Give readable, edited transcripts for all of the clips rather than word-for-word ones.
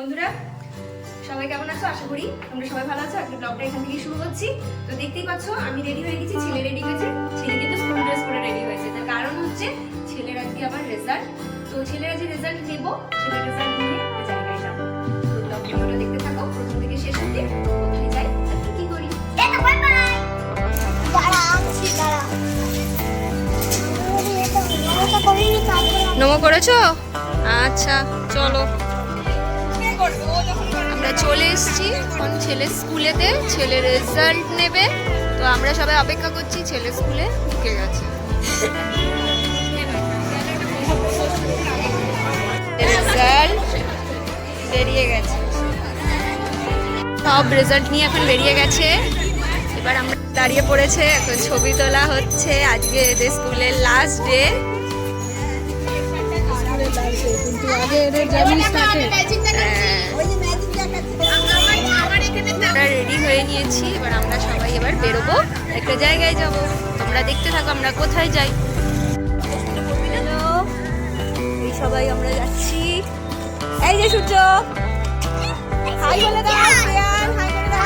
বন্ধুরা সবাই কেমন আছো? আশা করি তোমরা সবাই ভালো আছো। আজকে ব্লগটা এখান থেকে শুরু করছি। তো দেখতেই পাচ্ছ আমি রেডি হয়ে গেছি, ছেলে রেডি হয়েছে। ছেলে কিন্তু স্কুল ড্রেস পরে রেডি হয়েছে, তার কারণ হচ্ছে ছেলের আজকে আবার রেজাল্ট। তো ছেলের আজকে রেজাল্ট নেবো, ছেলের রেজাল্ট নিয়ে জায়গায় যাবো। তো ব্লগটা দেখতে থাকো প্রথম থেকে শেষ অবধি, কোথায় যাই আর কি করি। নমো করেছো? আচ্ছা চলো, আমরা চলে এসেছি এখন ছেলের স্কুলেতে। ছেলে রেজাল্ট নেবে, তো আমরা সবাই অপেক্ষা করছি। ছেলে স্কুলে ঢুকে গেছে, রেজাল্ট বেরিয়ে গেছে, সব রেজাল্ট নিয়ে এখন বেরিয়ে গেছে। এবার আমরা দাঁড়িয়ে পড়েছে, এখন ছবি তোলা হচ্ছে। আজকে এদের স্কুলের লাস্ট ডে। আমরা রেডি হয়ে নিয়েছি, এবার আমরা সবাই এবার বেরোবো, একটা জায়গায় যাব। তোমরা দেখতে থাকো আমরা কোথায় যাই। এই সবাই আমরা যাচ্ছি। এই যে সূর্য, হাই বলে দাও। হাই বলে দাও।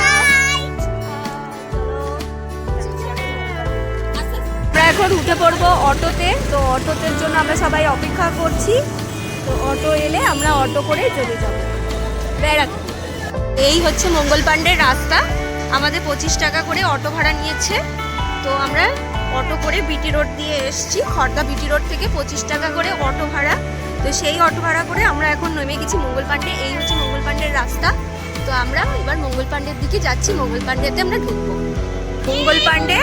আমরা এখন উঠে পড়বো অটোতে। তো অটোতে জন্য আমরা সবাই অপেক্ষা করছি। তো অটো এলে আমরা অটো করে চলে যাব বেড়াতে। এই হচ্ছে মঙ্গল পাণ্ডের রাস্তা। আমাদের 25 টাকা করে অটো ভাড়া নিয়েছে। তো আমরা অটো করে বিটি রোড দিয়ে এসেছি। খড়দা বিটি রোড থেকে 25 টাকা করে অটো ভাড়া। তো সেই অটো ভাড়া করে আমরা এখন নেমে গেছি মঙ্গল পাণ্ডে। এই হচ্ছে মঙ্গল পাণ্ডের রাস্তা। তো আমরা এবার মঙ্গল পাণ্ডের দিকে যাচ্ছি। মঙ্গল পাণ্ডেতে আমরা ঢুকবো। মঙ্গল পাণ্ডে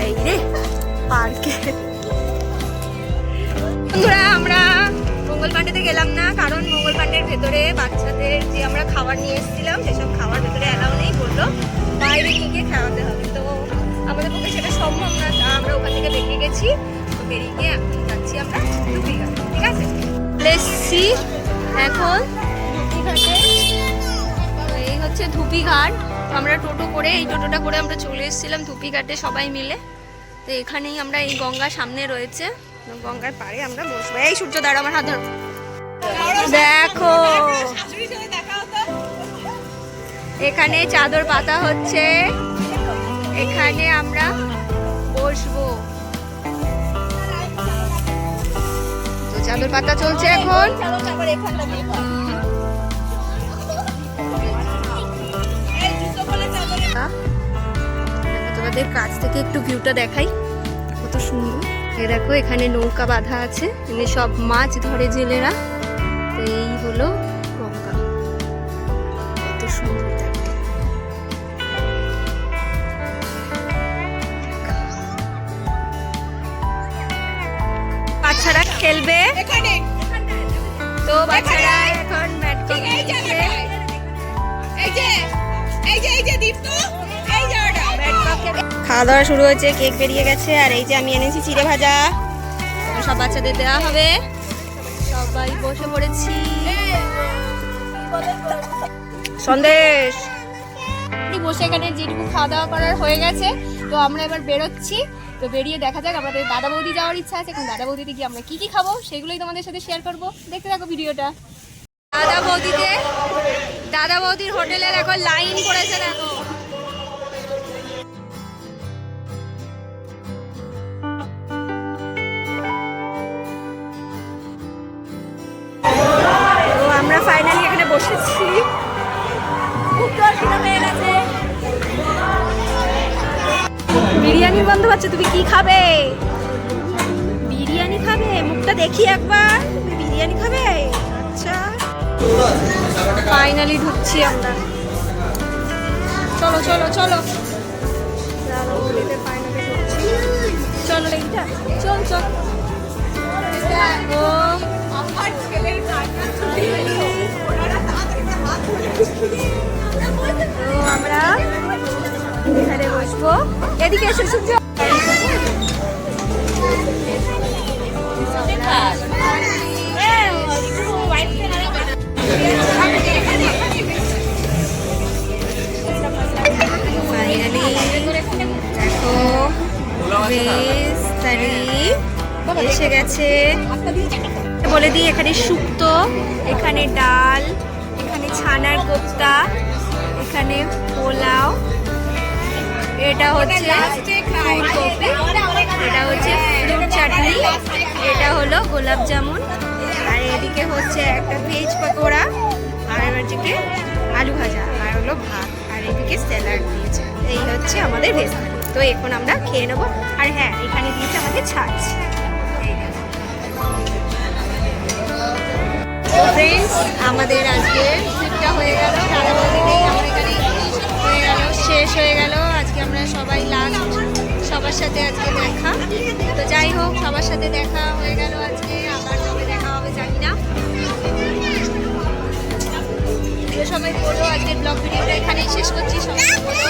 এই রে পার্কে। বন্ধুরা আমরা মঙ্গল পাণ্ডেতে গেলাম না, কারণ মঙ্গল পাণ্ডের ভেতরে বাচ্চাদের যে আমরা খাবার নিয়ে এসেছিলাম সেসব খাবার ভেতরে অ্যালাউ নেই, বললো বাইরে নিয়ে গিয়ে খাওয়াতে হবে। তো আমাদের পক্ষে সেটা সম্ভব না, আমরা ওখান থেকে বেরিয়ে গেছি। তো বেরিয়ে গিয়ে এখন যাচ্ছি আমরা ধুপিঘাট। ঠিক আছে, এসছি এখন ধুপিঘাটে। এই হচ্ছে ধুপিঘাট। আমরা টোটো করে, এই টোটোটা করে আমরা চলে এসেছিলাম ধুপিঘাটে সবাই মিলে। তো এখানেই আমরা, এই গঙ্গার সামনে রয়েছে, গঙ্গার পাড়ে আমরা বসবো। এই সূর্য দাঁড়া, আমার হাত ধরো। দেখো এখানে চাদর পাতা হচ্ছে, এখানে আমরা বসবো। তো চাদর পাতা চলছে এখন। তোমাদের কাছ থেকে একটু ভিউটা দেখাই, কত সুন্দর। এই দেখো এখানে নৌকা বাঁধা আছে, এখানে সব মাছ ধরে জেলেরা। তো এই হলো গঙ্গা, কত সুন্দর দেখতে। বাচ্চারা খেলবে, তো বাচ্চারা এখন খাওয়া দাওয়া শুরু হয়েছে। কেক বেরিয়ে গেছে, আর এই যে আমি এনেছি চিড়ে ভাজা, সব বাচ্চাদের দেওয়া হবে। সবাই বসে পড়েছি। সন্দেশ বসে এখানে যেটুকু খাওয়া দাওয়া করার হয়ে গেছে। তো আমরা এবার বেরোচ্ছি। তো বেরিয়ে দেখা যাক, আমাদের দাদা বৌদি যাওয়ার ইচ্ছা আছে। এখন দাদা বৌদিতে গিয়ে আমরা কি কি খাবো সেগুলোই তোমাদের সাথে শেয়ার করবো। দেখতে থাকো ভিডিওটা। দাদা বৌদির হোটেলের এখন লাইন পড়েছে, দেখো। তো আমরা ফাইনালি এখানে বসেছি। বিরিয়ানির গন্ধ পাচ্ছ? তুমি কি খাবে? বিরিয়ানি খাবে? মুখটা দেখি একবার। বিরিয়ানি খাবে? আচ্ছা, ফাইনালি ঢুকছি আমরা। চলো চলো চলো, ফাইনালি ঢুকছি। চলো এইটা, চল চল। তো আমরা এখানে বসবো। এদিকে এসে সূর্য, ফাইনালি দেখো এসে গেছে। বলে দিই এখানে শুক্তো, এখানে ডাল, ছানার কোপ্তা, এখানে পোলাও, এটা হচ্ছে ফুলকপি, এটা হচ্ছে ফ্রুট চাটনি, এটা হলো গোলাপ জামুন, আর এদিকে হচ্ছে একটা ভেজ পকোড়া, আর এদিকে আলু ভাজা, আর হলো ভাত, আর এদিকে স্যালাড দিয়েছে। এই হচ্ছে আমাদের ভেজ থালি। তো এখন আমরা খেয়ে নেবো। আর হ্যাঁ, এখানে দিয়েছে আমাদের ছাঁচ। ফ্রেন্ডস, আমাদের আজকে ট্রিপটা হয়ে গেল, রাধাবতীতেই আমার এখানে হয়ে গেল, শেষ হয়ে গেল। আজকে আমরা সবাই লাস্ট, সবার সাথে আজকে দেখা। তো যাই হোক, সবার সাথে দেখা হয়ে গেল আজকে, আবার কবে দেখা হবে জানি না। তো সবাই বলো, আজকের ব্লগ ভিডিওটা এখানেই শেষ করছি। সবাই বলো